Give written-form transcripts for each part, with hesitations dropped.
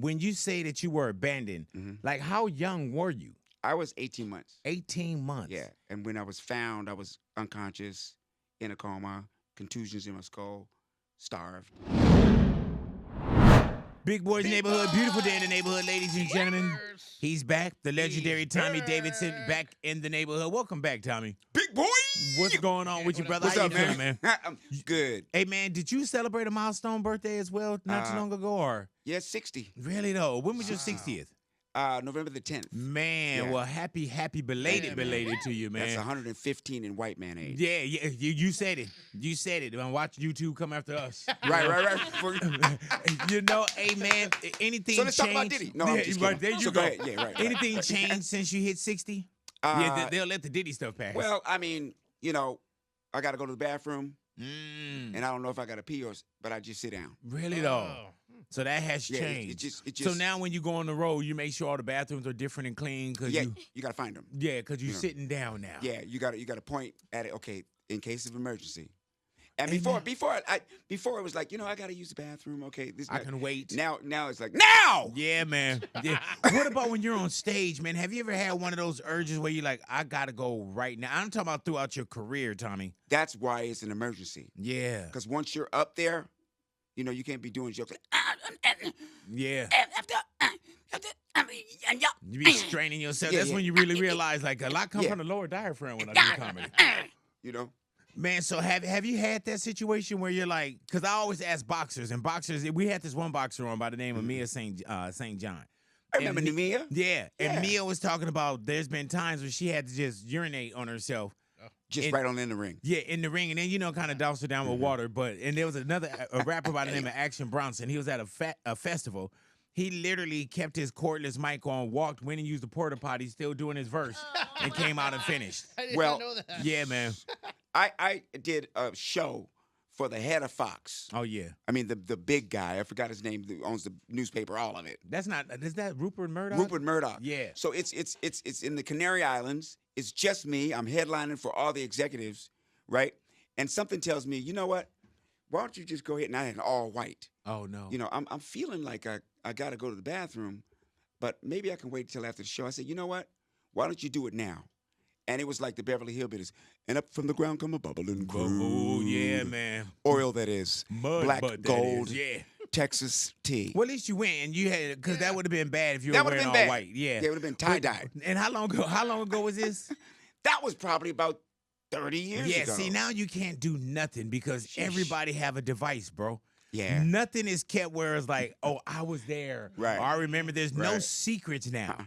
when you say that you were abandoned, like how young were you? I was 18 months. 18 months. Yeah, and when I was found, I was unconscious, in a coma, contusions in my skull, starved. Big Boy's Neighborhood, beautiful day in the neighborhood, ladies and gentlemen. He's back, the legendary Tommy Davidson, back in the neighborhood. Welcome back, Tommy. Big boy! What's going on with you, brother? What's How up, you feeling, man? I'm good. Hey, man, did you celebrate a milestone birthday as well not too long ago, or? Yeah, 60. Really, though? When was your 60th? November the 10th. Man, well, happy belated to you, man. That's 115 in white man age. Yeah, you said it. You said it. I'm watching YouTube come after us. Right. You know, hey, man, anything So let's changed? talk about Diddy. No, I'm just right, kidding. there you So go. go ahead. Yeah, right. Anything changed since you hit 60? Yeah, they'll let the Diddy stuff pass. Well, I mean, you know, I got to go to the bathroom, and and I don't know if I got to pee but I just sit down. really though. So that has Yeah, changed. it just. So now when you go on the road, you make sure all the bathrooms are different and clean because you got to find them. Yeah, because you're know. sitting down now. Yeah, you got to point at it. Okay, in case of emergency. And Amen. before it was like, you know, I got to use the bathroom. Okay, I can wait. Now it's like now. Yeah, man. Yeah. What about when you're on stage, man? Have you ever had one of those urges where you're like, I gotta go right now? I'm talking about throughout your career, Tommy. That's why it's an emergency. Yeah. Because once you're up there, you know, you can't be doing jokes like, Yeah. You be straining yourself. Yeah, That's yeah. when you really realize, like, a lot comes from the lower diaphragm when I do comedy. you know. Man, so have you had that situation where you're like, because I always ask boxers, and boxers, we had this one boxer on by the name of Mia St. John. I remember Mia. Yeah, and Mia was talking about there's been times where she had to just urinate on herself. Just right on in the ring. Yeah, in the ring, and then, you know, kind of douse her down with water. And there was a rapper by the name of Action Bronson. He was at a festival. He literally kept his cordless mic on, walked, went and used the porta potty, still doing his verse, and came out and finished. I did not know that. Yeah, man. I did a show for the head of Fox. Oh, yeah. I mean, the big guy. I forgot his name. Who owns the newspaper, all of it. Is that Rupert Murdoch? Rupert Murdoch. Yeah. So it's in the Canary Islands. It's just me. I'm headlining for all the executives, right? And something tells me, you know what? Why don't you just go ahead and I had all white. Oh, no. You know, I'm feeling like I got to go to the bathroom, but maybe I can wait till after the show. I said, you know what? Why don't you do it now? And it was like the Beverly Hillbillies. And up from the ground come a bubbling crude. Oh, yeah, man. Oil, that is. Mud Black butt, that gold. is, yeah. Texas tea. Well, at least you went, and you had, because that would have been bad if you were That would've wearing been all bad. white. Yeah. Yeah, it would have been tie-dye. And how long ago was this? That was probably about 30 years ago. Yeah, see, now you can't do nothing because everybody have a device, bro. Yeah. Nothing is kept where it's like, oh, I was there. Right. Or I remember. There's no Right. secrets now. Uh-uh.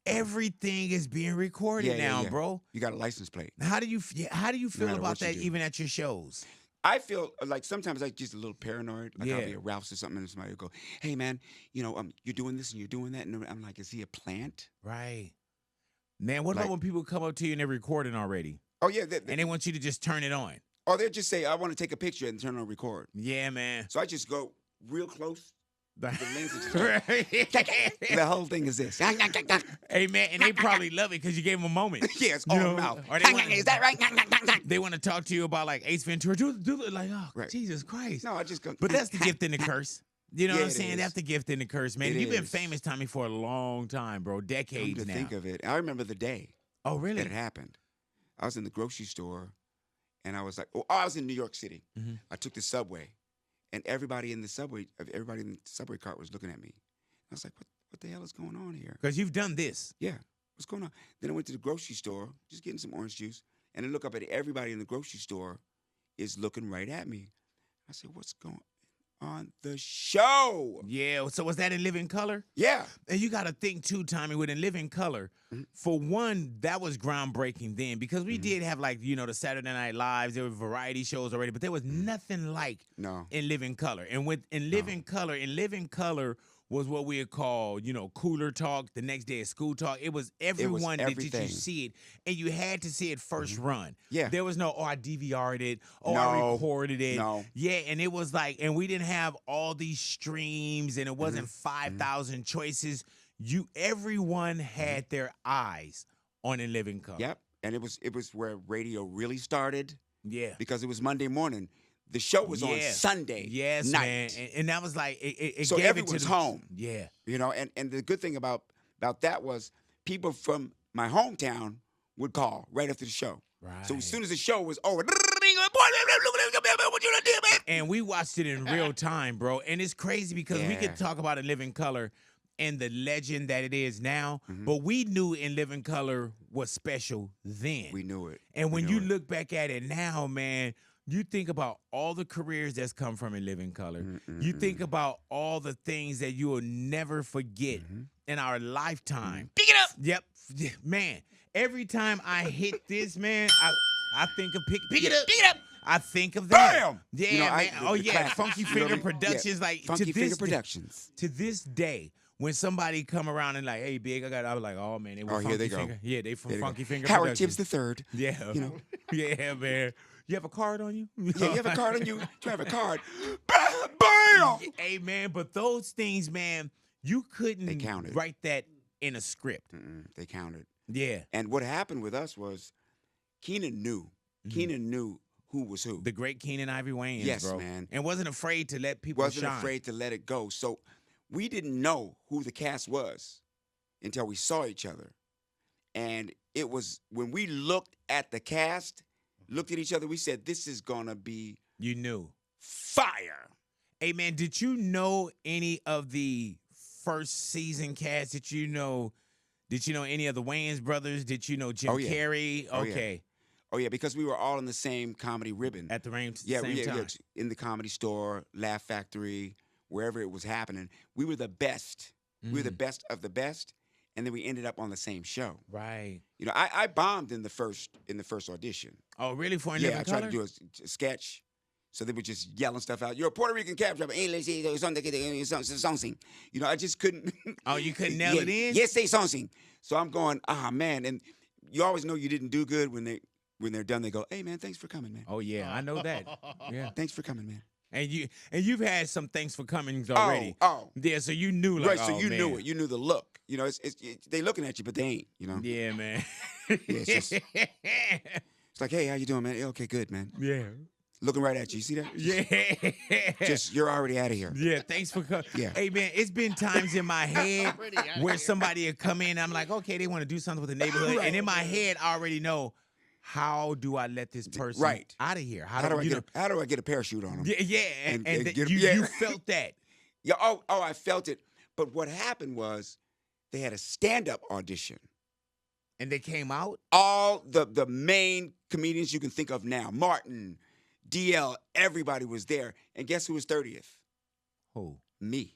Everything is being recorded now, bro. You got a license plate. How do you feel matter about what you that do. even at your shows? I feel like sometimes I just a little paranoid. Like I'll Yeah. be at Ralph's or something, and somebody will go, "Hey, man, you know, you're doing this and you're doing that," and I'm like, "Is he a plant?" Right. Man, what about Like- when people come up to you and they're recording already? Oh yeah, And they want you to just turn it on. or they'll just say, "I want to take a picture," and turn on record. Yeah, man. So I just go real close. The lens is Right. the whole thing is this. Hey, man, and they probably love it because you gave them a moment. Yeah, it's You all know, mouth. or they want- Is that right? They want to talk to you about like Ace Ventura. Do it like, oh, Right. Jesus Christ. No, I just go. But that's the gift and the curse. You know Yeah, what I'm it saying? is. That's the gift and the curse, man. It You've been is. famous, Tommy, for a long time, bro. Come Decades to now. think of it, I remember the day Oh, that really? it happened. I was in the grocery store, and I was like, I was in New York City. Mhm. I took the subway, and everybody in the subway cart was looking at me. I was like, what the hell is going on here? Because you've done this. Yeah, what's going on? Then I went to the grocery store, just getting some orange juice, and I look up at everybody in the grocery store is looking right at me. I said, what's going on the show? Yeah. So was that in Living Color? Yeah. And you got to think too, Tommy, with In Living Color, Mhm. for one, that was groundbreaking then because we did have like, you know, the Saturday Night Lives, there were variety shows already, but there was nothing like No. In Living Color. And with In Living Color was what we would call, you know, cooler talk. The next day is school talk. It was everyone that did you everything. see it, and you had to see it 1st run. Yeah. There was no, oh, I DVR'd it, oh, I No. recorded it. No. Yeah, and it was like, and we didn't have all these streams, and it wasn't 5,000 choices. Everyone had their eyes on In Living Color. Yep. And it was where radio really started Yeah. because it was Monday morning. The show was on Sunday yes, night. man. And that was like it So gave everyone's it to the, home. Yeah. You know, and the good thing about that was people from my hometown would call right after the show. Right. So as soon as the show was over, what you gonna do, man? And we watched it in real time, bro. And it's crazy because we could talk about In Living Color and the legend that it is now, but we knew In Living Color was special then. We knew it. And when you look back at it now, man, you think about all the careers that's come from In Living Color. You think about all the things that you will never forget in our lifetime. Pick it up. Yep. Man, every time I hit this, man, I think of pick it up. Pick it up. I think of that. Bam! Yeah, You know, man. classics, Funky you know Finger what I mean? Productions. Yeah. Like Funky to Finger this Productions. to this day, when somebody come around and like, hey, Big, I was like, oh man, they were Funky here they go. Finger. Yeah, they from There they Funky go. Finger Howard Productions. Tibbs III. Yeah. You know. Yeah, man. You have a card on you? Yeah, you have a card on you. You have a card. Bam! Hey, man, but those things, man, you couldn't counted. write that in a script. They counted. Yeah. And what happened with us was Keenan knew. Keenan knew who was who. The great Keenan Ivory Wayans, Yes, bro. man. And wasn't afraid to let people Wasn't shine. afraid to let it go. So we didn't know who the cast was until we saw each other. And it was when we looked at the cast, looked at each other, we said, this is going to be You knew. fire. Hey, man, did you know any of the first season cast? Did you know any of the Wayans brothers? Did you know Jim Carrey? Oh, yeah. Okay. Oh, yeah, because we were all in the same comedy ribbon. At the same yeah, time. in the Comedy Store, Laugh Factory, wherever it was happening. We were the best. We were the best of the best, and then we ended up on the same show. Right. You know, I bombed in the first audition. Oh, really? For In Yeah, Living I tried Color? to do a sketch. So they were just yelling stuff out. You're a Puerto Rican cab driver. Something. You know, I just couldn't. Oh, you couldn't nail it in? Yes, say something. So I'm going, man. And you always know you didn't do good when they're done. They go, hey, man, thanks for coming, man. Oh, yeah, I know that. Yeah. Thanks for coming, man. And you've had some thanks for comings already. Oh. Yeah, so you knew, like, Right, so you knew it. You knew the look. You know, it's they looking at you, but they ain't, you know. Yeah, man. It's It's like, hey, how you doing, man? Okay, good, man. Yeah. Looking right at you. You see that? Yeah. Just, you're already out of here. Yeah, thanks for coming. Yeah. Hey, man, it's been times in my head where somebody would come in, I'm like, okay, they want to do something with the neighborhood. Right. And in my head, I already know, how do I let this person out of here? How do I get a parachute on them? Yeah, and get- you felt that. Yeah. Oh, I felt it. But what happened was they had a stand-up audition. And they came out? All the main comedians you can think of now, Martin, DL, everybody was there. And guess who was 30th? Who? Me.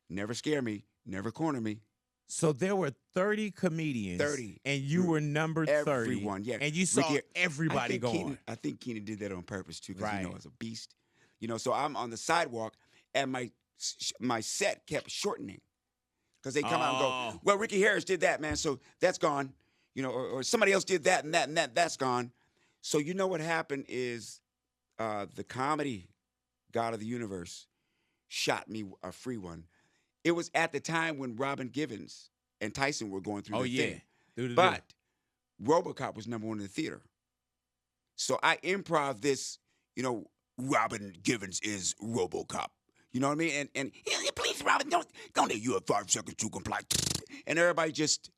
Never scare me. Never corner me. So there were 30 comedians. 30. And you were number 30. Everyone, yeah. And you saw Ricky, everybody going. I think Keenan did that on purpose, too, because Right. you know, as a beast. You know, so I'm on the sidewalk, and my set kept shortening. Because they come out and go, well, Ricky Harris did that, man, so that's gone. You know, or somebody else did that and that and that, that's gone. So you know what happened is the comedy God of the universe shot me a free one. It was at the time when Robin Givens and Tyson were going through their thing. But RoboCop was number one in the theater. So I improv this, you know, Robin Givens is RoboCop. You know what I mean? And please, Robin, don't let you have 5 seconds to comply. And everybody just,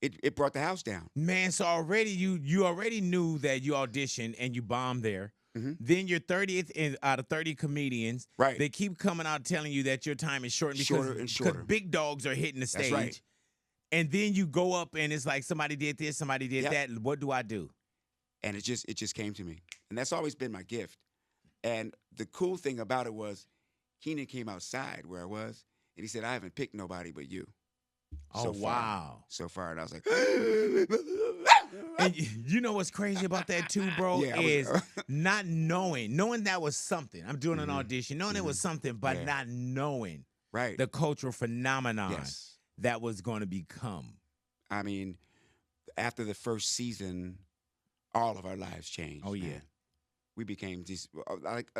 it brought the house down. Man, so already you already knew that you auditioned and you bombed there. Then you're 30th out of 30 comedians. Right. They keep coming out telling you that your time is shortened Shorter and shorter. because big dogs are hitting the stage. That's right. And then you go up and it's like somebody did this, somebody did that. What do I do? And it just came to me. And that's always been my gift. And the cool thing about it was Keenan came outside where I was, and he said, I haven't picked nobody but you. Oh, wow. So far. And I was like, and you know what's crazy about that too, bro, Yeah, is not knowing that was something. I'm doing an audition, knowing it was something, but not knowing right. the cultural phenomenon that was going to become. I mean, after the first season, all of our lives changed. Oh, yeah. Man. We became these,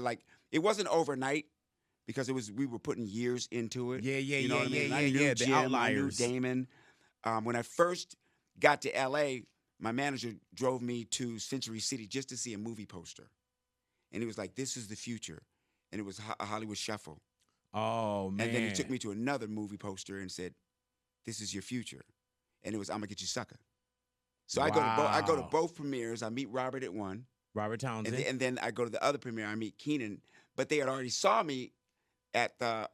like it wasn't overnight because we were putting years into it. Yeah, you know what I mean? yeah, I knew the Jim, outliers. I knew Damon. When I first got to L.A., my manager drove me to Century City just to see a movie poster. and he was like, "This is the future," and it was a Hollywood Shuffle. Oh man! And then he took me to another movie poster and said, "This is your future," and it was "I'm gonna get you, sucker." So I go to both premieres. I meet Robert at one, Robert Townsend, and then I go to the other premiere. I meet Keenan, but they had already saw me at the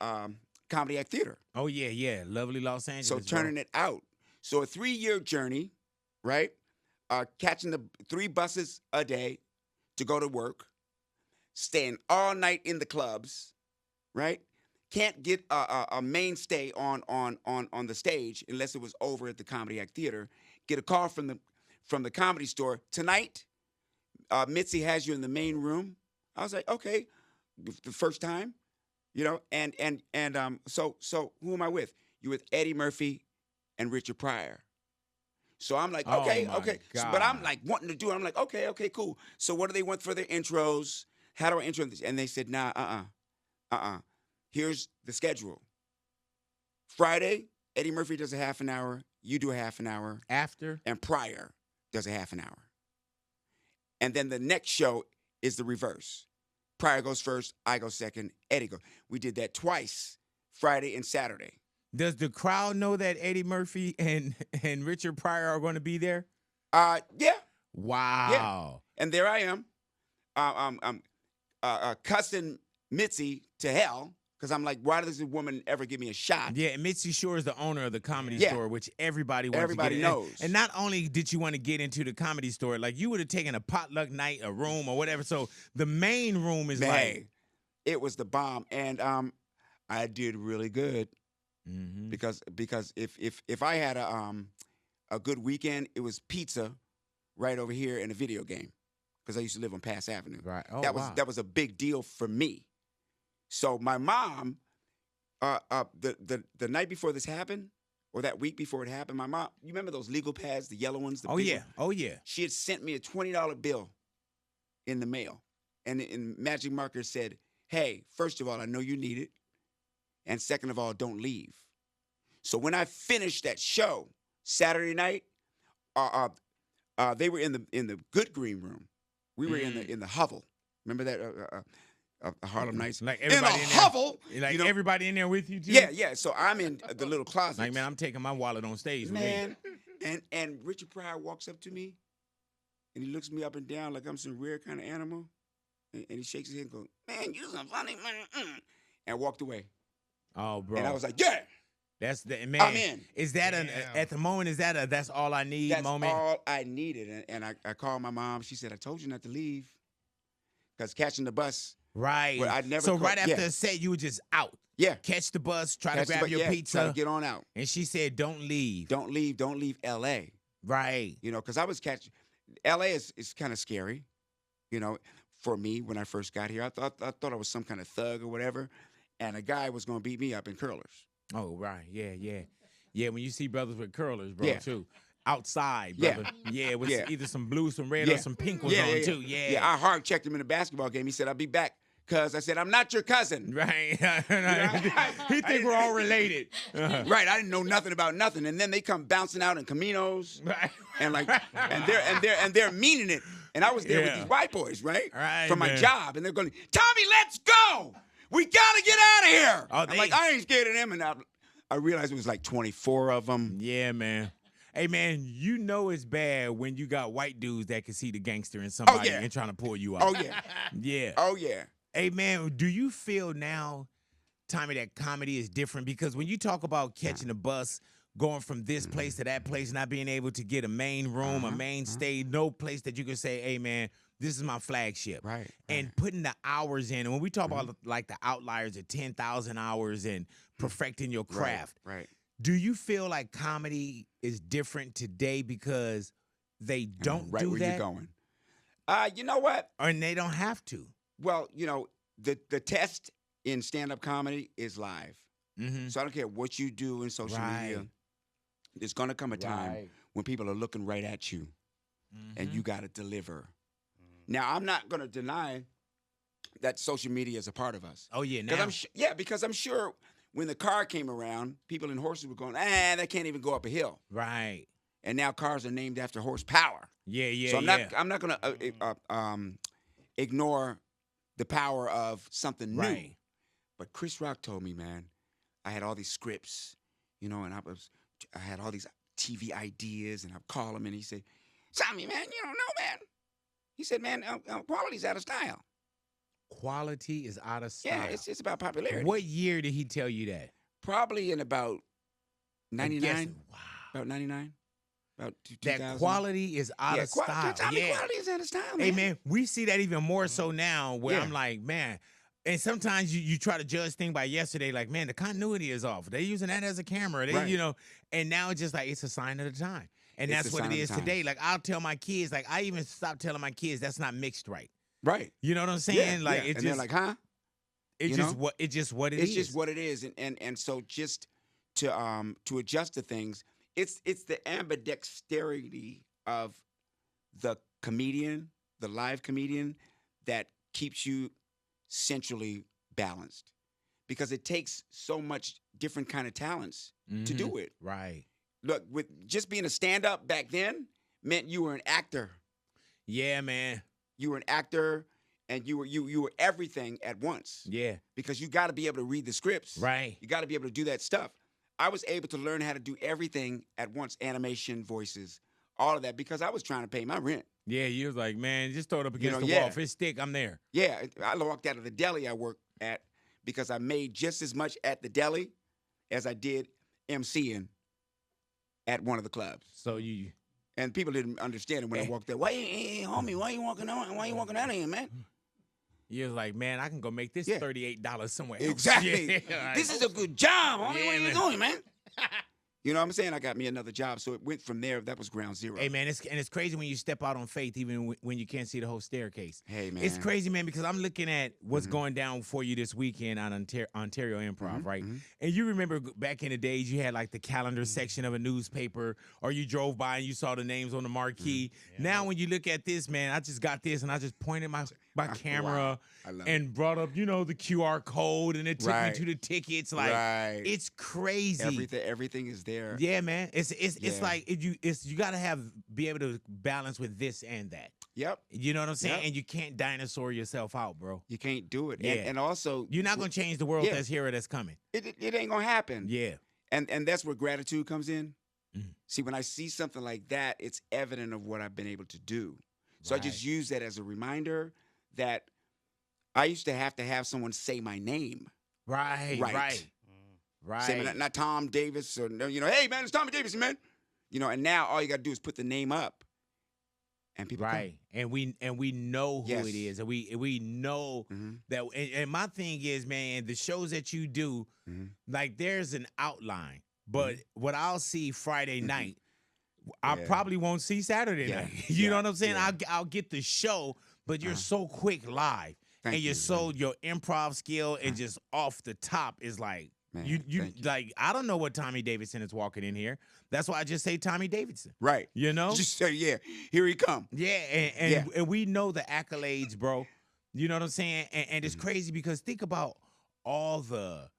Comedy Act Theater. Oh yeah, lovely Los Angeles. So turning it out. So a 3-year journey, right? Catching the 3 buses a day to go to work, staying all night in the clubs, right? Can't get a mainstay on the stage unless it was over at the Comedy Act Theater. Get a call from the Comedy Store tonight. Mitzi has you in the main room. I was like, okay, the first time, you know, so who am I with? You're with Eddie Murphy and Richard Pryor. So I'm like, okay. So, but I'm like wanting to do it. I'm like, okay, cool. So what do they want for their intros? How do I intro this? And they said, nah, Here's the schedule. Friday, Eddie Murphy does a half an hour. You do a half an hour. After? And Pryor does a half an hour. And then the next show is the reverse. Pryor goes first, I go second, Eddie goes. We did that twice, Friday and Saturday. Does the crowd know that Eddie Murphy and Richard Pryor are going to be there? Yeah. Wow. Yeah. And there I am, cussing Mitzi to hell. Because I'm like, why does this woman ever give me a shot? Yeah, and Mitzi Shore is the owner of the Comedy Store, which everybody wants to get in. knows. And not only did you want to get into the Comedy Store, like you would have taken a potluck night, a room, or whatever. So the main room is like... It was the bomb. And I did really good. Mm-hmm. Because if I had a good weekend, it was pizza right over here and a video game. Because I used to live on Pass Avenue. Right. Oh, that was a big deal for me. So my mom, the night before this happened, or that week before it happened, my mom, you remember those legal pads, the yellow ones? Oh yeah. She had sent me a $20 bill in the mail, and magic marker said, "Hey, first of all, I know you need it, and second of all, don't leave." So when I finished that show Saturday night, they were in the good green room. We were in the hovel. Remember that? Harlem Nights. Like everybody in a hovel. Like everybody in there with you too? Yeah. So I'm in the little closet. Like, man, I'm taking my wallet on stage man, with me. And Richard Pryor walks up to me, and he looks me up and down like I'm some rare kind of animal. And he shakes his head and goes, "Man, you some funny man." And walked away. Oh, bro. And I was like, yeah. That's the man. I'm in. Is that at the moment? Is that that's all I need moment? That's all I needed. And I called my mom. She said, "I told you not to leave." Because catching the bus. Right. Well, I'd never so right after the set, you were just out. Yeah. Catch the bus, try to grab your pizza. Try to get on out. And she said, don't leave. Don't leave L.A. Right. You know, because I was catching. L.A. is kind of scary, you know, for me when I first got here. I thought I was some kind of thug or whatever. And a guy was going to beat me up in curlers. Oh, right. Yeah. Yeah, when you see brothers with curlers, bro, too. Outside, brother. Yeah, with either some blue, some red, or some pink ones on, too. Yeah, I hard checked him in a basketball game. He said, "I'll be back." Cuz I said, "I'm not your cousin." Right. He think we're all related. Right. I didn't know nothing about nothing. And then they come bouncing out in Caminos. Right. And like and they're meaning it. And I was there with these white boys, right? From my job. And they're going, "Tommy, let's go. We gotta get out of here." I'm like, I ain't scared of them. And I realized it was like 24 of them. Yeah, man. Hey, man, you know it's bad when you got white dudes that can see the gangster in somebody and trying to pull you out. Oh, yeah. Yeah. Oh, yeah. Hey, man, do you feel now, Tommy, that comedy is different? Because when you talk about catching a bus, going from this place to that place, not being able to get a main room, a main stage, no place that you can say, "Hey, man, this is my flagship." Right. And putting the hours in. And when we talk about like the outliers of 10,000 hours and perfecting your craft. Right. Do you feel like comedy is different today because they don't right do where that? You're going. You know what? And they don't have to. Well, you know, the test in stand-up comedy is live. Mm-hmm. So I don't care what you do in social media. There's going to come a time when people are looking right at you, and you got to deliver. Now, I'm not going to deny that social media is a part of us. Oh, yeah, now. Because I'm sure when the car came around, people in horses were going, that can't even go up a hill. Right. And now cars are named after horsepower. Yeah. So I'm not going to ignore the power of something new. Right. But Chris Rock told me, man, I had all these scripts, you know, and I had all these TV ideas, and I'd call him, and he said, Tommy, man, you don't know, man. He said, man, quality's out of style. Quality is out of style. Yeah, it's about popularity. What year did he tell you that? Probably in about 99. Wow. About 99. About 2000. That quality is out of style. Tommy, quality is out of style, man. Hey, man, we see that even more so now where Yeah. I'm like, man, and sometimes you try to judge things by yesterday, like, man, the continuity is off. They're using that as a camera. They, Right. you know, and now it's just like, it's a sign of the time. And It's that's a what sign it of is the time. today. Like, I'll tell my kids, like, I even stopped telling my kids that's not mixed right. Right. You know what I'm saying? Yeah, like, yeah. it's and they're like, huh? it's you just know? what it's just what it It's is. just what it is. And so just to adjust to things, it's the ambidexterity of the comedian, the live comedian, that keeps you centrally balanced. Because it takes so much different kind of talents to do it. Right. Look, with just being a stand-up back then meant you were an actor. Yeah, man. You were an actor, and you were everything at once. Yeah. Because you got to be able to read the scripts. Right. You got to be able to do that stuff. I was able to learn how to do everything at once, animation, voices, all of that, because I was trying to pay my rent. Yeah, you was like, man, just throw it up against the yeah. wall. If it's stick, I'm there. Yeah, I walked out of the deli I worked at because I made just as much at the deli as I did MCing at one of the clubs. So you And people didn't understand it when I walked there. Homie, why you walking on? Why you walking out of here, man? was like, man, I can go make this Yeah. $38 somewhere else. Exactly. Yeah, like, This is a good job, homie. Yeah, what are you man. doing, man? You know what I'm saying? I got me another job, so it went from there. That was ground zero. Hey, man, it's crazy when you step out on faith, even when you can't see the whole staircase. Hey, man. It's crazy, man, because I'm looking at what's going down for you this weekend on Ontario Improv, right? And you remember back in the days, you had like the calendar section of a newspaper, or you drove by and you saw the names on the marquee. Now, when you look at this, man, I just got this and I just pointed my camera I love and brought up, you know, the QR code, and it took Right. me to the tickets. Like, Right. it's crazy. Everything is there. Yeah, man. It's Yeah. like you gotta be able to balance with this and that. Yep. You know what I'm saying? Yep. And you can't dinosaur yourself out, bro. You can't do it. Yeah. And also, You're not gonna change the world Yeah. that's here or that's coming. it ain't gonna happen. Yeah. And that's where gratitude comes in. Mhm. See, when I see something like that, it's evident of what I've been able to do. So I just Right. use that as a reminder that I used to have someone say my name. Right. Right. Right. Right. Say, not Tom Davis, or hey man, it's Tommy Davidson, man. And now all you gotta do is put the name up, and people come. Right. And we know who Yes. it is. And we know Mhm. that and my thing is, man, the shows that you do, Mhm. like there's an outline. But what I'll see Friday night, I Yeah. probably won't see Saturday Yeah. night. You know Yeah. what I'm saying? Yeah. I'll get the show, but you're so quick live. Thank and you, your improv skill and just off the top is like Man, you thank you. like I don't know what Tommy Davidson is walking in here. That's why I just say Tommy Davidson. Right. You know? Just say, yeah, here he come. Yeah, and we know the accolades, bro. You know what I'm saying? And it's crazy because think about all the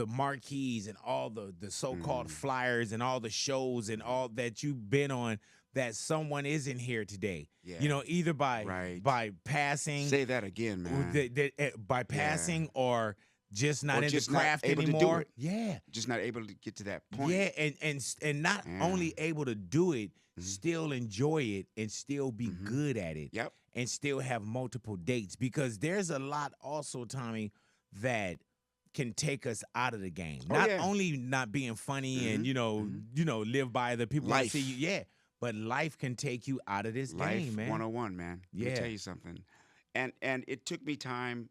marquees and all the so-called flyers and all the shows and all that you've been on that someone isn't here today. Yeah. You know, either Right. by passing, Say that again, man. by passing or just not Or in just the not craft able to do anymore. it. Yeah. Just not able to get to that point. Yeah, and not Yeah. only able to do it, still enjoy it and still be good at it. Yep. And still have multiple dates because there's a lot also, Tommy, that can take us out of the game. Oh, Not yeah. only not being funny and live by the people that Life. see you, but life can take you out of this Life game, man. 101, man. Let me Yeah. tell you something. And it took me time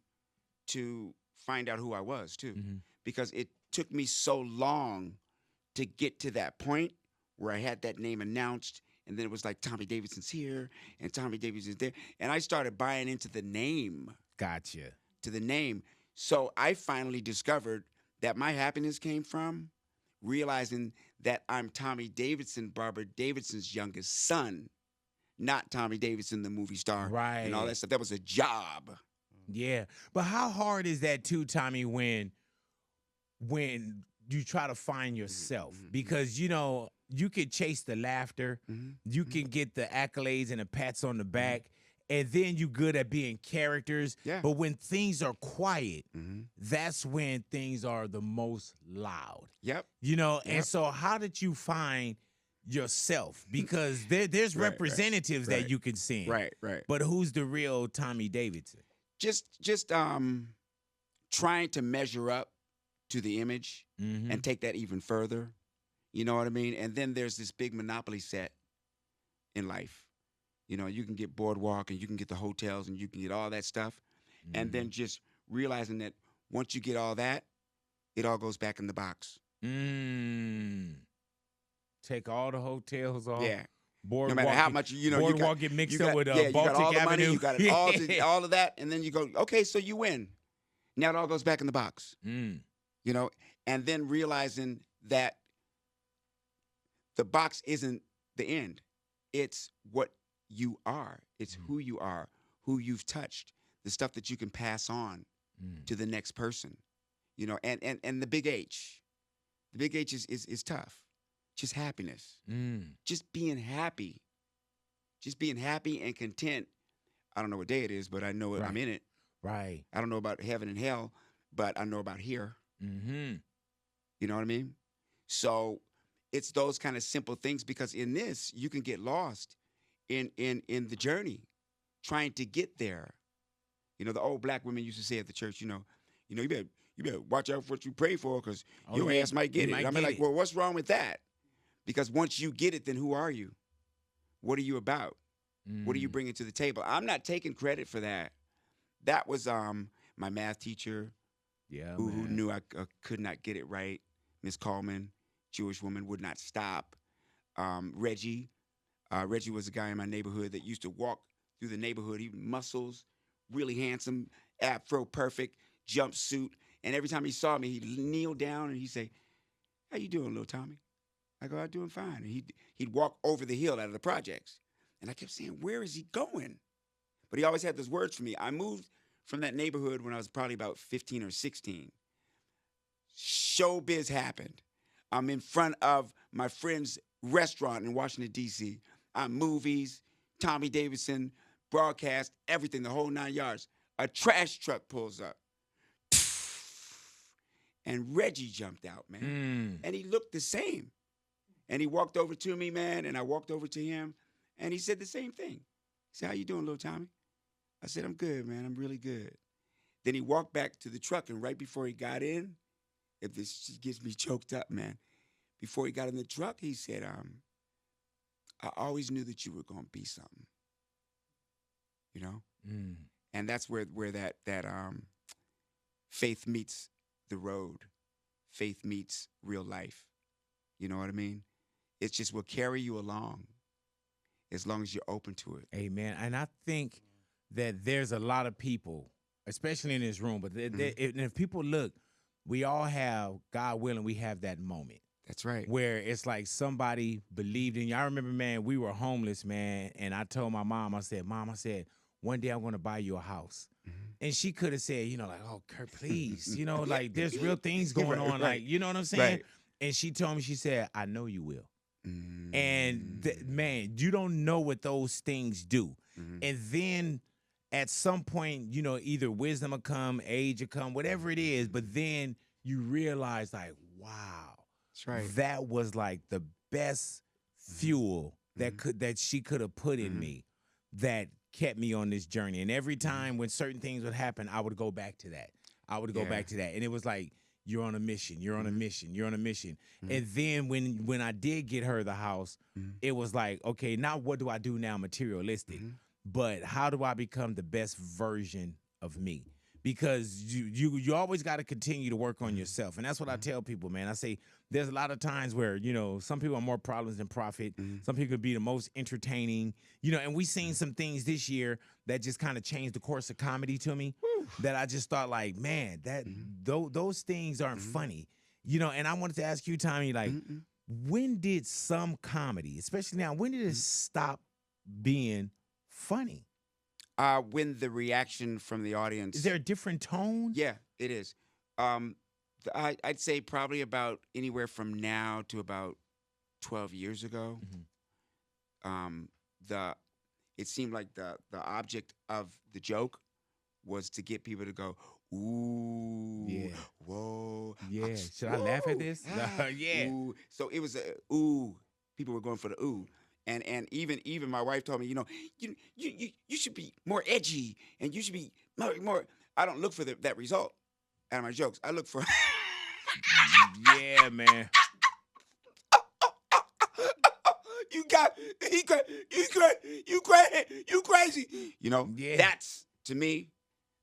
to find out who I was too. Because it took me so long to get to that point where I had that name announced, and then it was like Tommy Davidson's here and Tommy Davidson's there. And I started buying into the name. Gotcha. To the name. So I finally discovered that my happiness came from realizing that I'm Tommy Davidson, Barbara Davidson's youngest son, not Tommy Davidson, the movie star, and all Right. that stuff. That was a job. Yeah. But how hard is that too, Tommy, when you try to find yourself? Because you could chase the laughter, you can get the accolades and the pats on the back, and then you good at being characters. Yeah. But when things are quiet, Mm-hmm. that's when things are the most loud. Yep. You know, and Yep. so how did you find yourself? Because there's Right, representatives right, that you can sing. Right. Right. But who's the real Tommy Davidson? Just trying to measure up to the image Mm-hmm. and take that even further. You know what I mean? And then there's this big Monopoly set in life. You know, you can get Boardwalk and you can get the hotels and you can get all that stuff. And then just realizing that once you get all that, it all goes back in the box. Take all the hotels off. Yeah. Boardwalk, No matter how much Boardwalk get mixed up with you got all Baltic the money, Avenue. you got it all of that, and then you go, okay, so you win. Now it all goes back in the box. You know, and then realizing that the box isn't the end. It's what you are. It's who you are, who you've touched, the stuff that you can pass on to the next person. You know, and the big H. The big H is tough. Just happiness. Just being happy. Just being happy and content. I don't know what day it is, but I know I'm in it. Right. I don't know about heaven and hell, but I know about here. Mm-hmm. You know what I mean? So it's those kind of simple things, because in this, you can get lost in the journey, trying to get there. You know, the old black women used to say at the church, you better watch out for what you pray for, because your ass might get it. I mean, like, well, what's wrong with that? Because once you get it, then who are you? What are you about? What are you bringing to the table? I'm not taking credit for that. That was my math teacher, who knew I could not get it right. Miss Coleman, Jewish woman, would not stop. Reggie was a guy in my neighborhood that used to walk through the neighborhood. He muscles, really handsome, afro perfect, jumpsuit. And every time he saw me, he'd kneel down and he'd say, "How you doing, little Tommy?" I go, "I'm doing fine." And he'd walk over the hill out of the projects. And I kept saying, where is he going? But he always had those words for me. I moved from that neighborhood when I was probably about 15 or 16. Showbiz happened. I'm in front of my friend's restaurant in Washington, D.C. I'm movies, Tommy Davidson, broadcast, everything, the whole 9 yards. A trash truck pulls up. And Reggie jumped out, man. And he looked the same. And he walked over to me, man, and I walked over to him, and he said the same thing. He said, "How you doing, little Tommy?" I said, "I'm good, man. I'm really good." Then he walked back to the truck, and right before he got in, if this gets me choked up, man, before he got in the truck, he said, "I always knew that you were going to be something." You know? And that's where that faith meets the road. Faith meets real life. You know what I mean? It just will carry you along as long as you're open to it. Amen. And I think that there's a lot of people, especially in this room, but if people look, we all have, God willing, we have that moment. That's right. Where it's like somebody believed in you. I remember, man, we were homeless, man, and I told my mom, I said, "Mom, one day I'm going to buy you a house." And she could have said, like, "Oh, Kurt, please." Like, there's real things going on. Like, you know what I'm saying? Right. And she told me, she said, "I know you will." And man, you don't know what those things do. And then at some point, either wisdom will come, age will come, whatever it is, but then you realize, like, wow, that's right. That was like the best fuel that she could have put in me that kept me on this journey. And every time when certain things would happen, I would go back to that. And it was like, you're on a mission. You're on a mission. You're on a mission. And then when I did get her the house, it was like, okay, now what do I do now materialistic? But how do I become the best version of me? Because you always got to continue to work on yourself. And that's what I tell people, man. I say there's a lot of times where, some people are more problems than profit. Some people could be the most entertaining, and we seen some things this year that just kind of changed the course of comedy to me. That I just thought, like, man, that those things aren't funny. And I wanted to ask you, Tommy, like, when did some comedy, especially now, when did it stop being funny? When the reaction from the audience. Is there a different tone? Yeah, it is. I'd say probably about anywhere from now to about 12 years ago. it seemed like the object of the joke was to get people to go, ooh, Yeah. whoa, Yeah. Should I laugh at this? Yeah. ooh. So it was a ooh. People were going for the ooh. And even my wife told me, you should be more edgy and you should be more. I don't look for that result out of my jokes. I look for Yeah, man. you got you crazy. Yeah. That's to me,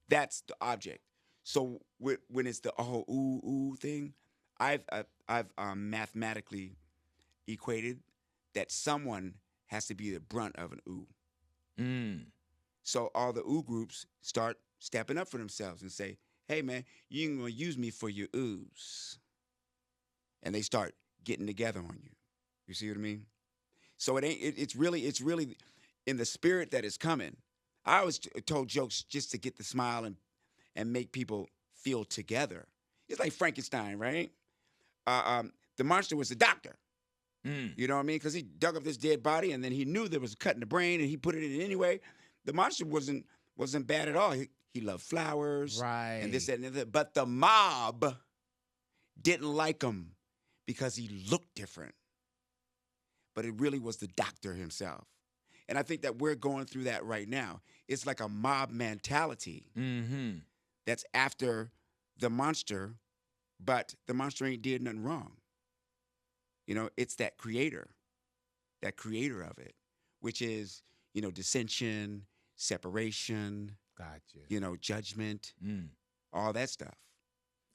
that's the object. So when it's the ooh thing, I've mathematically equated that someone has to be the brunt of an ooh. Mm. So all the ooh groups start stepping up for themselves and say, "Hey man, you ain't gonna use me for your oohs," and they start getting together on you. You see what I mean? So it's really in the spirit that is coming. I always told jokes just to get the smile and make people feel together. It's like Frankenstein, right? The monster was the doctor. Mm. You know what I mean? Because he dug up this dead body, and then he knew there was a cut in the brain, and he put it in anyway. The monster wasn't bad at all. He loved flowers, Right. and this, that, and the other. But the mob didn't like him because he looked different. But it really was the doctor himself. And I think that we're going through that right now. It's like a mob mentality Mm-hmm. that's after the monster, but the monster ain't did nothing wrong. It's that creator of it, which is, dissension, separation, Gotcha. Judgment, Mm. all that stuff.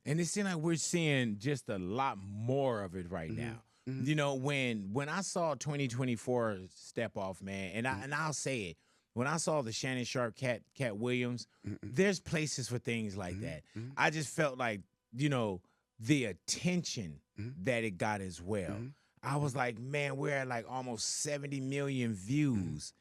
And it seems like we're seeing just a lot more of it right now. Mhm. When I saw 2024 step off, man, and I'll say it, when I saw the Shannon Sharp, Cat Williams, Mm-mm. there's places for things like that. Mhm. I just felt like, the attention Mhm. that it got as well. Mhm. I was like, man, we're at like almost 70 million views,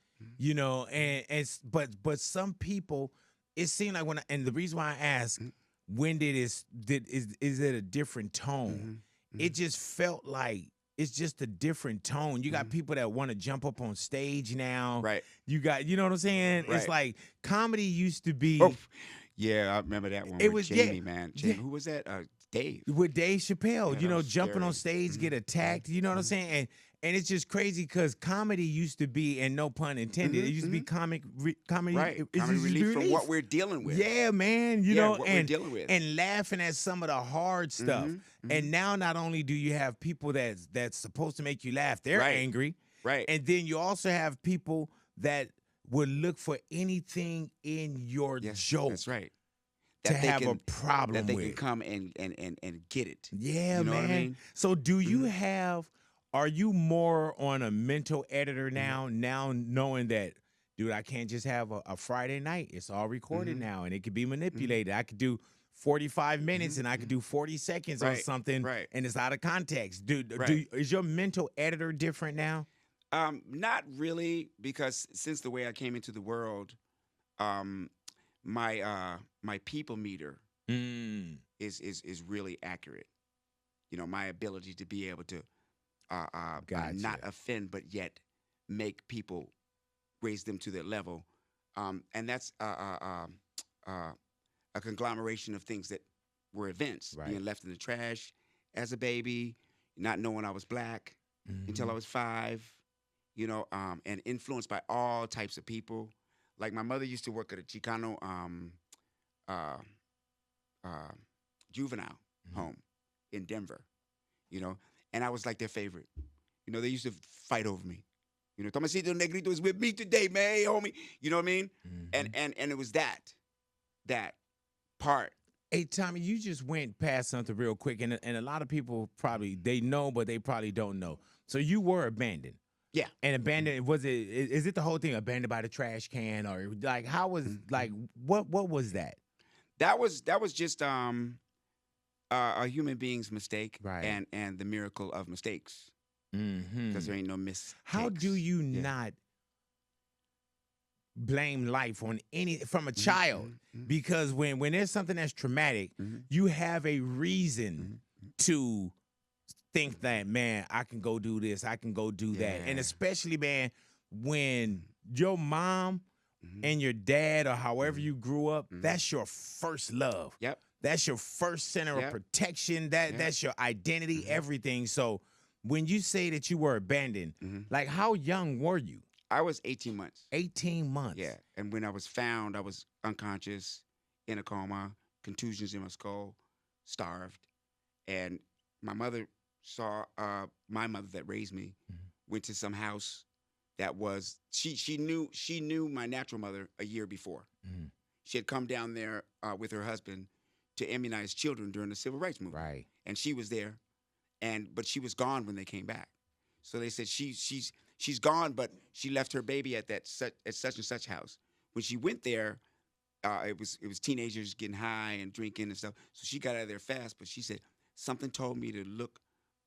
but some people, it seemed like and the reason why I asked, when is it a different tone? Mhm. It just felt like it's just a different tone. You got Mhm. people that want to jump up on stage now. Right. You got, you know what I'm saying? Right. It's like comedy used to be. Oh, yeah, I remember that one It with was Jamie, man. Jamie, yeah. who was that? Dave. With Dave Chappelle, Yeah, that was jumping on scary. stage, get attacked. You know what I'm saying? And it's just crazy because comedy used to be, and no pun intended, it used to be comedy. Right. It Comedy used to be relief from relief. what we're dealing with. Yeah, man. What we're dealing with. And laughing at some of the hard stuff. And now not only do you have people that's supposed to make you laugh, they're Right. angry. Right. And then you also have people that would look for anything in your joke. That's right. To have a problem that they with. can come and get it. Yeah, you know man. what I mean? So do you are you more on a mental editor now knowing that, dude, I can't just have a Friday night. It's all recorded now and it could be manipulated. I could do 45 minutes and I could do 40 seconds on something and it's out of context. Dude, is your mental editor different now? Not really, because since the way I came into the world, my people meter is really accurate. My ability to be able to not offend, but yet make people raise them to their level, and that's a conglomeration of things that were events. Being left in the trash as a baby, not knowing I was black until I was 5, and influenced by all types of people. Like my mother used to work at a Chicano juvenile home in Denver, and I was like their favorite. They used to fight over me. Tomasito Negrito is with me today, man, hey, homie. You know what I mean? And it was that part. Hey, Tommy, you just went past something real quick, and a lot of people probably, they know, but they probably don't know. So you were abandoned. Yeah. And abandoned, is it the whole thing abandoned by the trash can, or like how was like what was that? That was just a human being's mistake, Right. and the miracle of mistakes. Because there ain't no mistakes. How do you not blame life on from a child? Because when there's something that's traumatic, you have a reason to think that, man, I can go do this, I can go do that. And especially, man, when your mom and your dad, or however you grew up, Mhm. that's your first love. Yep. That's your first center Yep. of protection. Yep. That's your identity, Mhm. everything. So when you say that you were abandoned, Mhm. like how young were you? I was 18 months. 18 months. Yeah. And when I was found, I was unconscious, in a coma, contusions in my skull, starved. And my mother saw my mother that raised me went to some house that was she knew my natural mother a year before. Mhm. She had come down there with her husband to immunize children during the civil rights movement. Right. And she was there, but she was gone when they came back. So they said she's gone, but she left her baby at such and such house. When she went there, it was teenagers getting high and drinking and stuff. So she got out of there fast. But she said something told me to look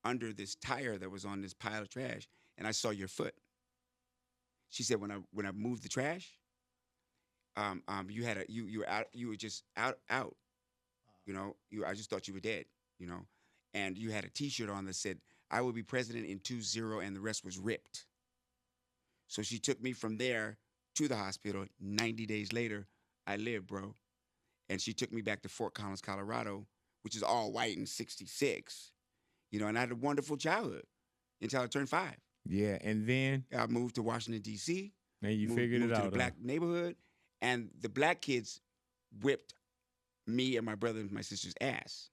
under this tire that was on this pile of trash, and I saw your foot. She said when I moved the trash, you were just out. You know, I just thought you were dead. You know, and you had a T-shirt on that said "I will be president in 20," and the rest was ripped. So she took me from there to the hospital. 90 days later, I lived, bro. And she took me back to Fort Collins, Colorado, which is all white in '66. You know, and I had a wonderful childhood until I turned 5. Yeah. And then I moved to Washington, D.C. and you figured moved it to out. the black neighborhood, and the black kids whipped me and my brother and my sister's ass.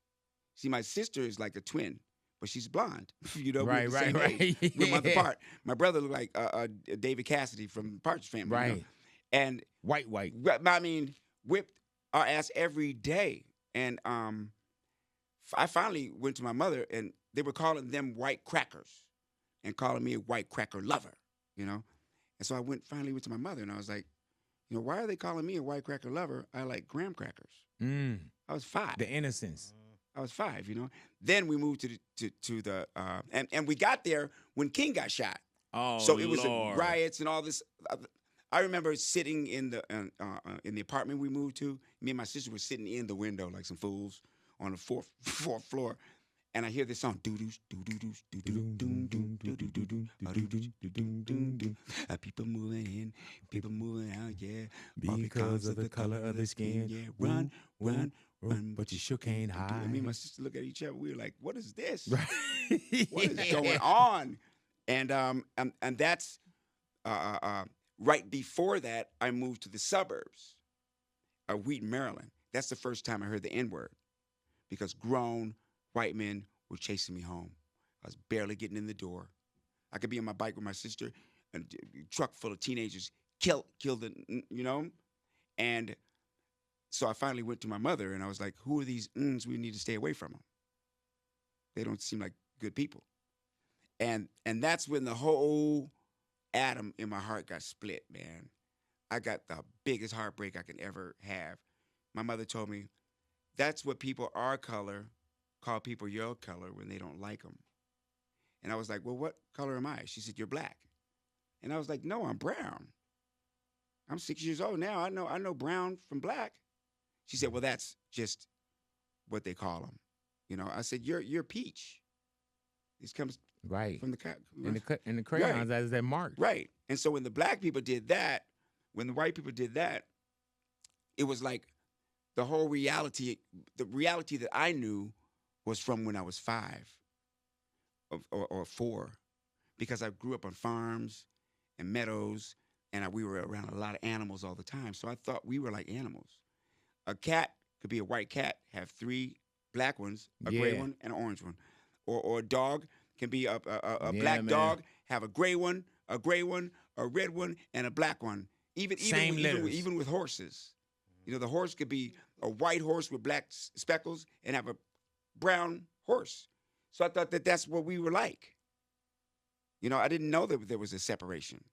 See, my sister is like a twin, but she's blonde. You know, Right, we're the same age. right. We're a month apart. My brother looked like David Cassidy from Partridge Family. Right. You know? And White. I mean, whipped our ass every day. And I finally went to my mother, and they were calling them white crackers and calling me a white cracker lover, you know? And so I finally went to my mother, and I was like, you know, why are they calling me a white cracker lover? I like graham crackers. Mm. I was 5. The innocence. I was 5, you know? Then we moved to the and we got there when King got shot. Oh, So it was Lord. riots and all this. I remember sitting in the apartment we moved to. Me and my sister were sitting in the window like some fools on the fourth floor, and I hear this song. People moving in, people moving out, yeah. All Because of the color of the skin. yeah. Run, run, but you sure can't hide. And me and my sister look at each other. We were like, "What is this? Right. What is going on?" And that's right before that, I moved to the suburbs of Wheaton, Maryland. That's the first time I heard the N-word, because grown white men were chasing me home. I was barely getting in the door. I could be on my bike with my sister, and a truck full of teenagers killed it, you know? And so I finally went to my mother, and I was like, who are these we need to stay away from them? They don't seem like good people. And that's when the whole atom in my heart got split, man. I got the biggest heartbreak I can ever have. My mother told me, that's what people our color call people your color when they don't like them. And I was like, well, what color am I? She said, you're black. And I was like, no, I'm brown. I'm 6 years old now. I know brown from black. She said, well, that's just what they call them. You know, I said, you're peach. This comes Right. from the In the crayons, as they're marked. Right. And so when the black people did that, when the white people did that, it was like the whole reality that I knew was from when I was 5 or 4, because I grew up on farms and meadows, and we were around a lot of animals all the time. So I thought we were like animals. A cat could be a white cat, have 3 black ones, a gray one, and an orange one. Or a dog can be a black dog, have a gray one, a red one, and a black one. Even with horses. You know, the horse could be a white horse with black speckles and have a brown horse. So I thought that's what we were like. You know, I didn't know that there was a separation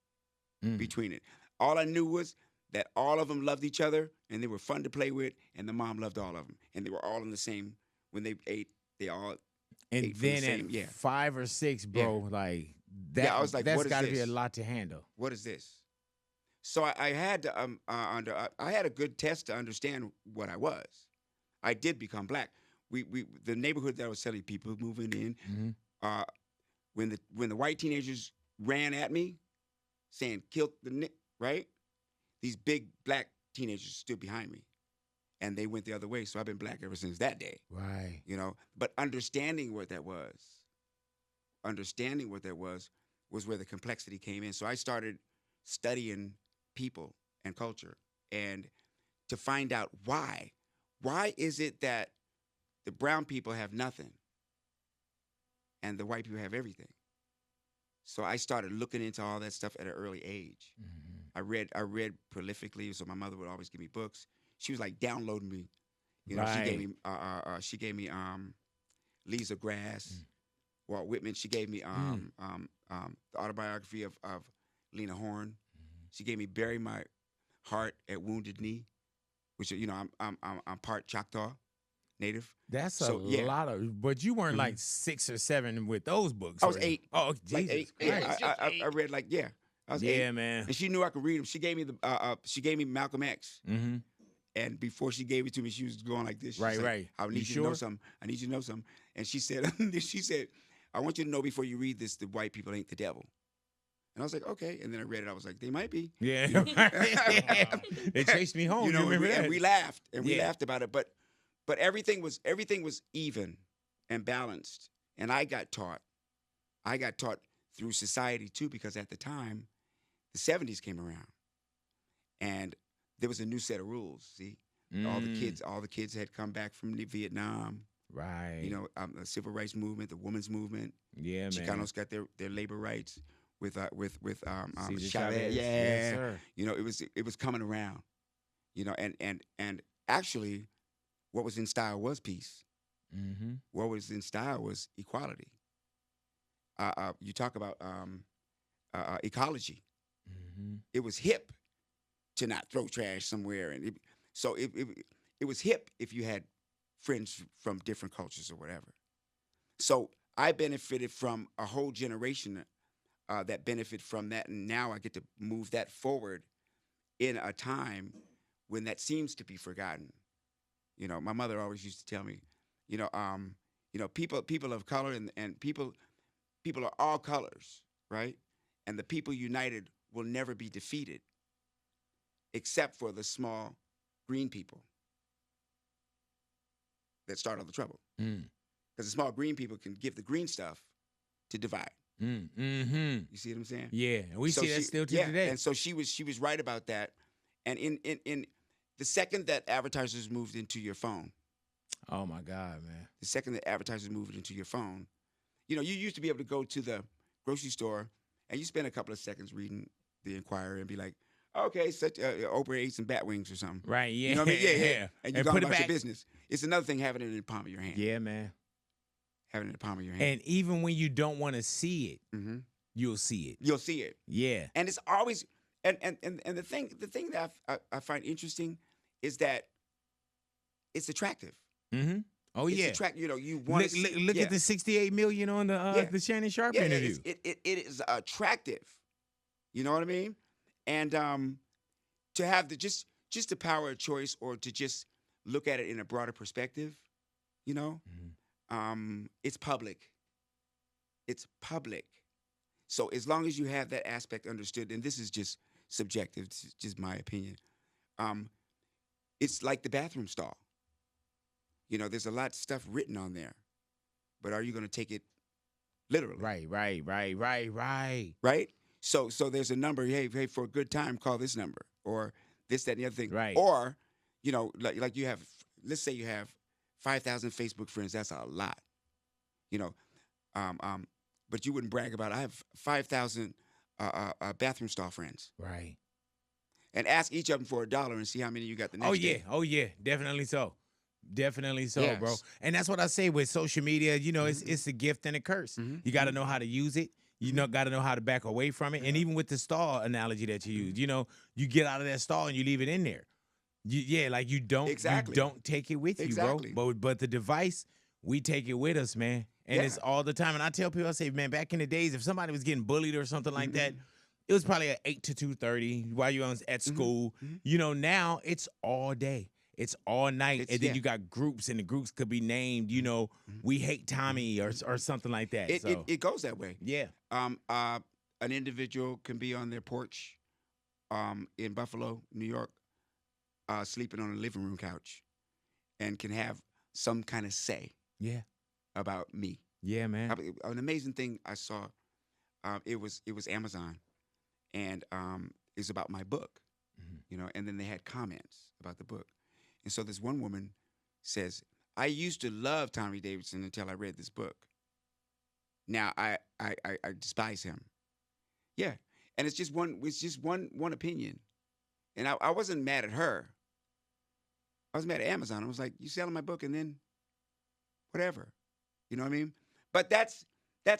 between it. All I knew was that all of them loved each other, and they were fun to play with, and the mom loved all of them. And they were all in the same, when they ate, they all And ate then from the same, at 5 or 6, bro, like that, I was like, that's what is got to be this? a lot to handle. What is this? So I had to I had a good test to understand what I was. I did become black. The neighborhood that I was telling people moving in, when the white teenagers ran at me, saying kill the right? These big black teenagers stood behind me, and they went the other way. So I've been black ever since that day. Right. You know, but understanding what that was where the complexity came in. So I started studying people and culture, and to find out why. Why is it that the brown people have nothing and the white people have everything? So I started looking into all that stuff at an early age. Mm-hmm. I read prolifically, so my mother would always give me books. She was like downloading me. You know, Right. she gave me Leaves of Grass, Walt Whitman. She gave me the autobiography of Lena Horne. She gave me Bury My Heart at Wounded Knee, which, you know, I'm part Choctaw Native. That's So, a yeah. lot of, but you weren't like 6 or 7 with those books. I was were you? 8. Oh, Jesus Like 8. Christ. Yeah, I read like, yeah. I was 8. Yeah, man. And she knew I could read them. She gave me Malcolm X. Mm-hmm. And before she gave it to me, she was going like this. She Right, said, right. I need you to know something. I need you to know something. And she said, I want you to know before you read this, the white people ain't the devil. And I was like, okay. And then I read it. I was like, they might be. Yeah. They chased me home. You know, remember and that? we laughed. And we Yeah. laughed about it. But everything was even and balanced. And I got taught through society too, because at the time, the 70s came around. And there was a new set of rules. See, all the kids had come back from Vietnam. Right. You know, the civil rights movement, the women's movement. Yeah, man. Chicanos got their labor rights with Cesar Chavez. Yeah, Yes, sir. you know, it was coming around. You know, and actually, what was in style was peace. Mm-hmm. What was in style was equality. You talk about ecology. Mm-hmm. It was hip to not throw trash somewhere, and it was hip if you had friends from different cultures or whatever. So I benefited from a whole generation that benefit from that, and now I get to move that forward in a time when that seems to be forgotten. You know, my mother always used to tell me, people of color and people are all colors, right? And the people united will never be defeated, except for the small green people that start all the trouble. Because the small green people can give the green stuff to divide. Mm-hmm. You see what I'm saying? Yeah, and we So see that still to today. And so she was right about that. And in the second that advertisers moved into your phone, Oh my God, man. the second that advertisers moved into your phone, you know, you used to be able to go to the grocery store and you spend a couple of seconds reading the Inquirer and be like, okay, such Oprah ate some bat wings or something. Right, yeah. You know what I mean? Yeah. And you go put it about your back. business. It's another thing having it in the palm of your hand. Yeah, man. Having it in the palm of your hand. And even when you don't want to see it, Mm-hmm. you'll see it. You'll see it. Yeah. And it's always and the thing that I find interesting is that it's attractive. Mm-hmm. Oh, It's yeah. attractive. You know, you want to Look at the 68 million on the Shannon Sharp interview. It is attractive. You know what I mean? And to have just the power of choice, or to just look at it in a broader perspective, you know, it's public. It's public. So as long as you have that aspect understood, and this is just subjective, it's just my opinion, it's like the bathroom stall. You know, there's a lot of stuff written on there, but are you going to take it literally? Right. Right? So there's a number, hey, for a good time, call this number, or this, that, and the other thing. Right. Or, you know, like you have, let's say you have 5,000 Facebook friends. That's a lot. You know, but you wouldn't brag about it. I have 5,000 bathroom stall friends. Right. And ask each of them for $1 and see how many you got the next day. Oh, yeah. Definitely so. Definitely so, Yes. bro. And that's what I say with social media. You know, it's a gift and a curse. You got to know how to use it. You know, got to know how to back away from it. And even with the stall analogy that you use, you know, you get out of that stall and you leave it in there. You don't take it with you, bro. But the device, we take it with us, man. And it's all the time. And I tell people, I say, man, back in the days, if somebody was getting bullied or something like that, it was probably at 8 to 2:30 while you was at school. You know, now it's all day. It's all night. And then you got groups, and the groups could be named, you know, We Hate Tommy or something like that. It goes that way. Yeah. An individual can be on their porch in Buffalo, New York, sleeping on a living room couch, and can have some kind of say Yeah. about me. Yeah, man. An amazing thing I saw. It was Amazon, and it's about my book. And then they had comments about the book, and so this one woman says, "I used to love Tommy Davidson until I read this book. Now I despise him." Yeah, and it's just one opinion, and I wasn't mad at her. I was mad at Amazon. I was like, "You selling my book, and then whatever," you know what I mean? But that's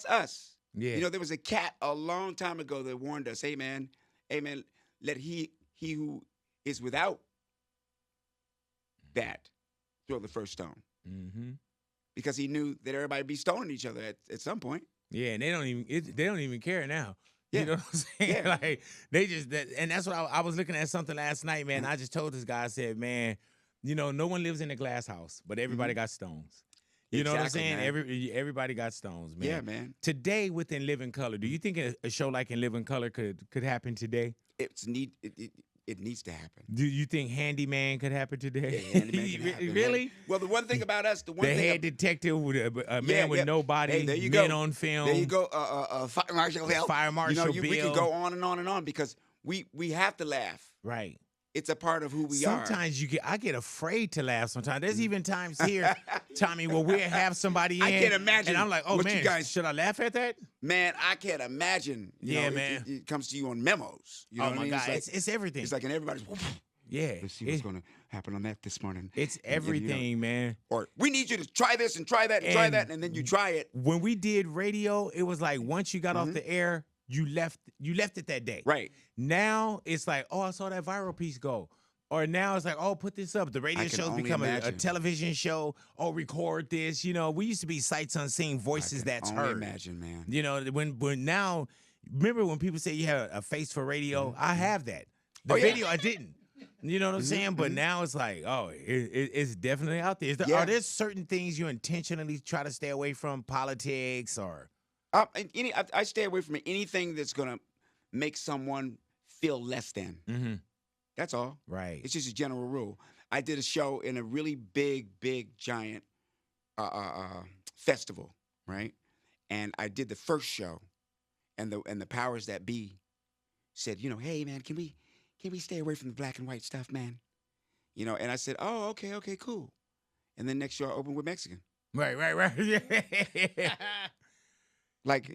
us. Yeah. There was a cat a long time ago that warned us, hey man, let he who is without that throw the first stone. Mm-hmm. Because he knew that everybody be stoning each other at some point. Yeah, and they don't even care now. Yeah. You know what I'm saying? Yeah. Like they just and that's what I was looking at something last night, man. I just told this guy, I said, man, no one lives in a glass house, but everybody got stones. You know what I'm saying? Man. Everybody got stones, man. Yeah, man. Today within Living Color, do you think a show like In Living Color could happen today? It needs to happen. Do you think Handyman could happen today? Yeah, Handyman can happen. Really? Well, the one thing about us, the head detective with a man with no body, hey, there you men go. on film. There you go. Fire Marshal Bill. Fire Marshal Bill. We can go on and on and on because we have to laugh. Right. It's a part of who we are. Sometimes I get afraid to laugh sometimes. There's even times here, Tommy, where we'll have somebody in. I can't imagine. And I'm like, oh, what man, you guys, should I laugh at that? Man, I can't imagine. Man. It comes to you on memos. You know what I mean? God. It's everything. It's like, and everybody's, yeah. Let's see what's going to happen on that this morning. It's everything, man. Or we need you to try this and try that and try that, and then you try it. When we did radio, it was like once you got off the air, you left it that day. Right. Now it's like, oh, I saw that viral piece go. Or now it's like, oh, put this up. The radio show's become a television show. Oh, record this. We used to be sights unseen, voices that's heard. Imagine, man. When now, remember when people say you have a face for radio? I have that. The video, I didn't. You know what I'm saying? But now it's like, oh, it's definitely out there. Are there certain things you intentionally try to stay away from, politics or? I stay away from anything that's going to make someone feel less than. Mm-hmm. That's all. Right. It's just a general rule. I did a show in a really big, giant festival, right? And I did the first show, and the powers that be said, hey man, can we stay away from the black and white stuff, man? And I said, oh, okay, cool. And then next show I opened with Mexican. Right. Yeah. Like,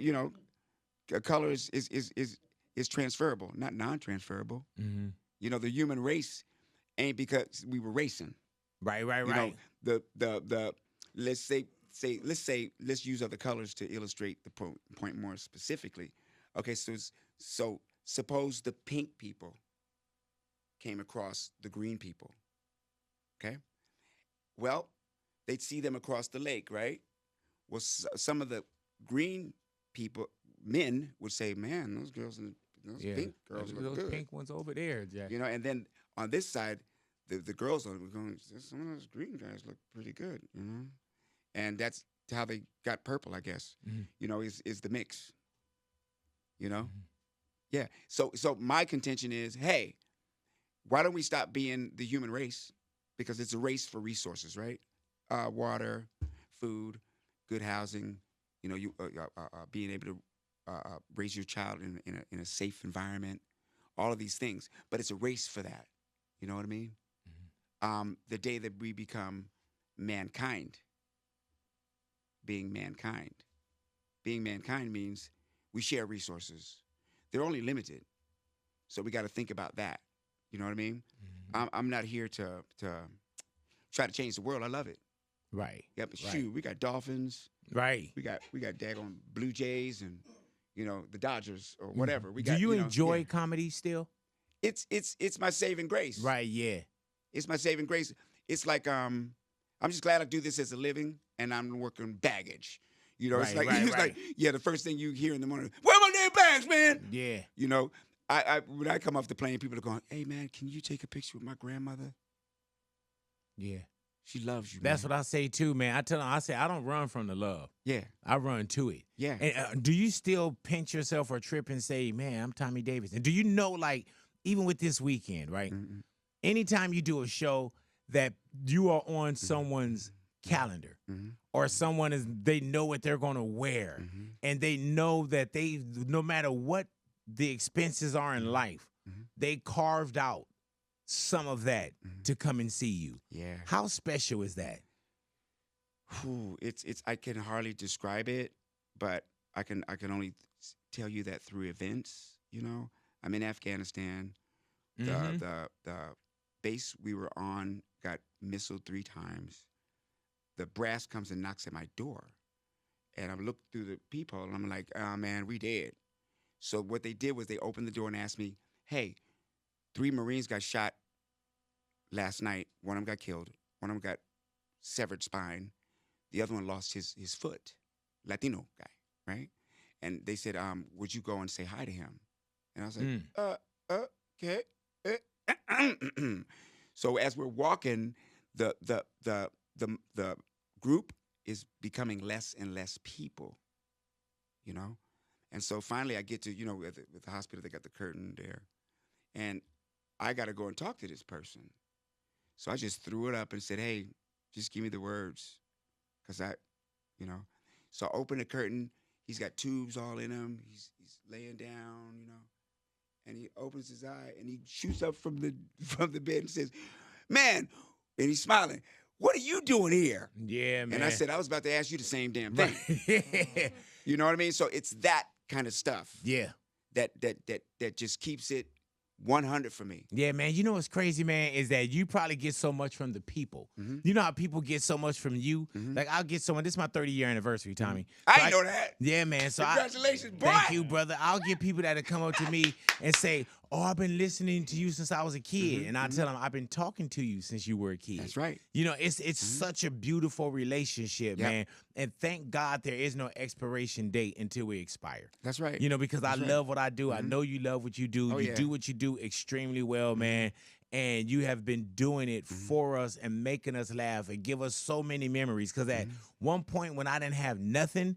color is transferable, not non-transferable. Mm-hmm. The human race ain't because we were racing. Right. Let's use other colors to illustrate the point more specifically. Okay, so suppose the pink people came across the green people. Okay? Well, they'd see them across the lake, right? Well, some of the green people, men, would say, man, those girls and those pink girls look good. Those pink ones over there, Jack. And then on this side, the girls are going, some of those green guys look pretty good, And that's how they got purple, I guess. Mm-hmm. Is the mix. Mm-hmm. Yeah. So my contention is, hey, why don't we stop being the human race? Because it's a race for resources, right? Water, food, good housing, being able to raise your child in a safe environment, all of these things. But it's a race for that. You know what I mean? Mm-hmm. The day that we become mankind, being mankind means we share resources. They're only limited. So we got to think about that. You know what I mean? Mm-hmm. I'm not here to try to change the world. I love it. Right. Yeah, but shoot, we got Dolphins. Right. We got daggone Blue Jays and the Dodgers or whatever. We got. Do you enjoy comedy still? It's my saving grace. Right. Yeah. It's my saving grace. It's like I'm just glad I do this as a living, and I'm working baggage. It's like the first thing you hear in the morning, where are my damn bags, man? Yeah. I when I come off the plane, people are going, hey man, can you take a picture with my grandmother? Yeah. She loves you. That's what I say too, man. I tell them, I say I don't run from the love. Yeah. I run to it. Yeah. And do you still pinch yourself or trip and say, man, I'm Tommy Davidson? Do you know, like, even with this weekend, right? Mm-hmm. Anytime you do a show that you are on someone's calendar Mm-hmm. or they know what they're going to wear Mm-hmm. and they know that no matter what the expenses are in life, Mm-hmm. they carved out some of that Mm-hmm. to come and see you. Yeah. How special is that? It's I can hardly describe it, but I can only tell you that through events. You know, I'm in Afghanistan. Mhm. The base we were on got missiled 3 times. The brass comes and knocks at my door, and I look through the peephole and I'm like, oh man, we dead. So what they did was they opened the door and asked me, hey, 3 Marines got shot last night. One of them got killed. One of them got severed spine. The other one lost his foot. Latino guy, right? And they said, would you go and say hi to him? And I was like, okay. So as we're walking, the group is becoming less and less people, you know? And so finally I get to, you know, at the hospital, they got the curtain there. And I got to go and talk to this person. So I just threw it up and said, hey, just give me the words. Because you know. So I open the curtain. He's got tubes all in him. He's laying down, you know. And he opens his eye and he shoots up from the bed and says, man, and he's smiling, what are you doing here? Yeah, man. And I said, I was about to ask you the same damn thing. You know what I mean? So it's that kind of stuff. Yeah. That just keeps it 100 for me. Yeah, man. You know what's crazy, man, is that you probably get so much from the people. Mm-hmm. You know how people get so much from you? Mm-hmm. Like, I'll get someone. This is my 30-year anniversary, Tommy. I So didn't know that. Yeah, man. So Congratulations, boy. Thank you, brother. I'll get people that come up to me and say, oh, I've been listening to you since I was a kid. Mm-hmm. And I tell them, I've been talking to you since you were a kid. That's right. You know, it's such a beautiful relationship, Yep. man. And thank God there is no expiration date until we expire. That's right. You know, because I love what I do. I Mhm. know you love what you do. Oh, You yeah. do what you do extremely well, man. And you have been doing it for us and making us laugh and give us so many memories. Because at one point when I didn't have nothing,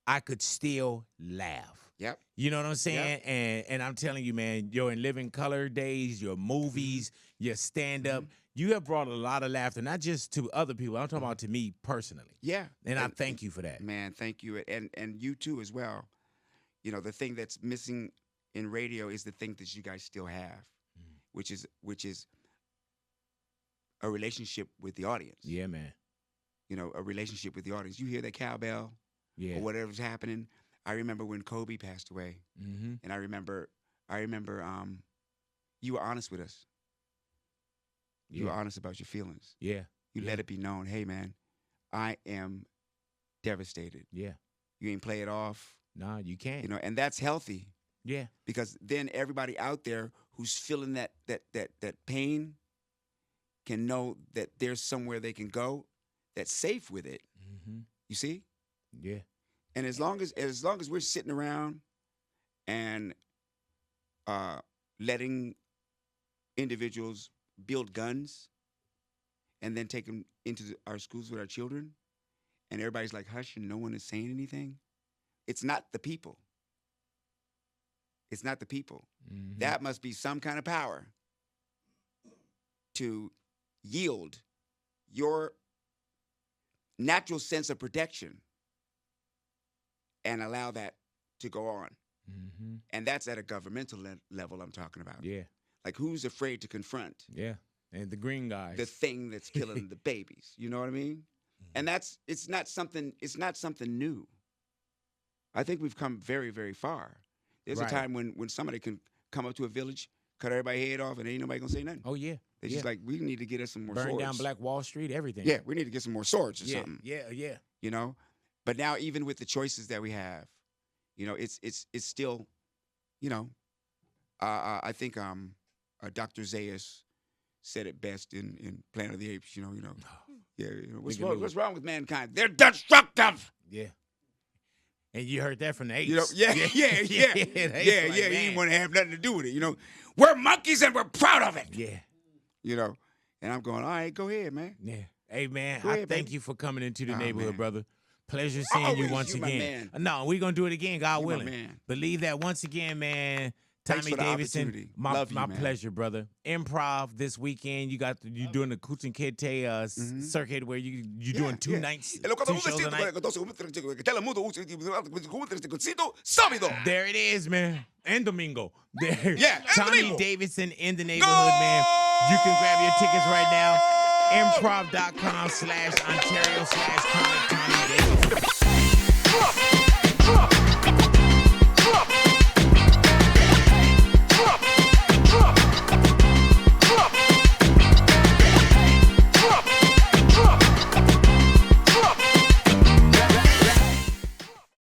I could still laugh. Yep. You know what I'm saying? And I'm telling you, man, your In Living Color days, your movies, your stand-up, you have brought a lot of laughter, not just to other people. I'm talking about to me personally. Yeah. And I thank you for that. Man, thank you. And you too as well. You know, the thing that's missing in radio is the thing that you guys still have, which is a relationship with the audience. Yeah, man. You know, a relationship with the audience. You hear that cowbell or whatever's happening. I remember when Kobe passed away. Mm-hmm. And I remember you were honest with us. You were honest about your feelings. Yeah. You let it be known, hey man, I am devastated. Yeah. You ain't play it off. Nah, you can't. You know, and that's healthy. Yeah. Because then everybody out there who's feeling that pain can know that there's somewhere they can go that's safe with it. Mm-hmm. You see? Yeah. And as long as we're sitting around and letting individuals build guns and then take them into our schools with our children, and everybody's like hush and no one is saying anything, it's not the people. It's not the people. Mm-hmm. That must be some kind of power to yield your natural sense of protection and allow that to go on. Mm-hmm. And that's at a governmental level I'm talking about. Yeah. Like, who's afraid to confront Yeah. And the green guys. the thing that's killing the babies? You know what I mean? And it's not something new. I think we've come very, very far. There's a time when somebody can come up to a village, cut everybody's head off, and ain't nobody gonna say nothing. Oh, yeah. They're just like, we need to get us some more Burn swords. down Black Wall Street, everything. Yeah, we need to get some more swords or something. Yeah. You know? But now, even with the choices that we have, you know, it's still, you know, I think Dr. Zayas said it best in Planet of the Apes. You know. Yeah. You know, what's wrong with mankind? They're destructive. Yeah. And you heard that from the apes. You know, yeah. He didn't want to have nothing to do with it. You know, we're monkeys and we're proud of it. Yeah. You know, and I'm going, all right, go ahead, man. Yeah. Hey, man, Go ahead, thank baby. you for coming into the Oh, neighborhood, man. brother. Pleasure seeing you Always once you, my again. man. No, we're going to do it again, God You my willing. man. Believe that once again, man. Thanks Tommy for the Davidson, opportunity. my Love you, man. pleasure, brother. Improv this weekend. You doing the Kuchinkete circuit where you doing two nights, E lo two shows a night. There it is, man. And Domingo. There. Yeah, and Tommy Domingo. Davidson in the neighborhood, man. You can grab your tickets right now. Improv.com/Ontario/Tommy Davidson.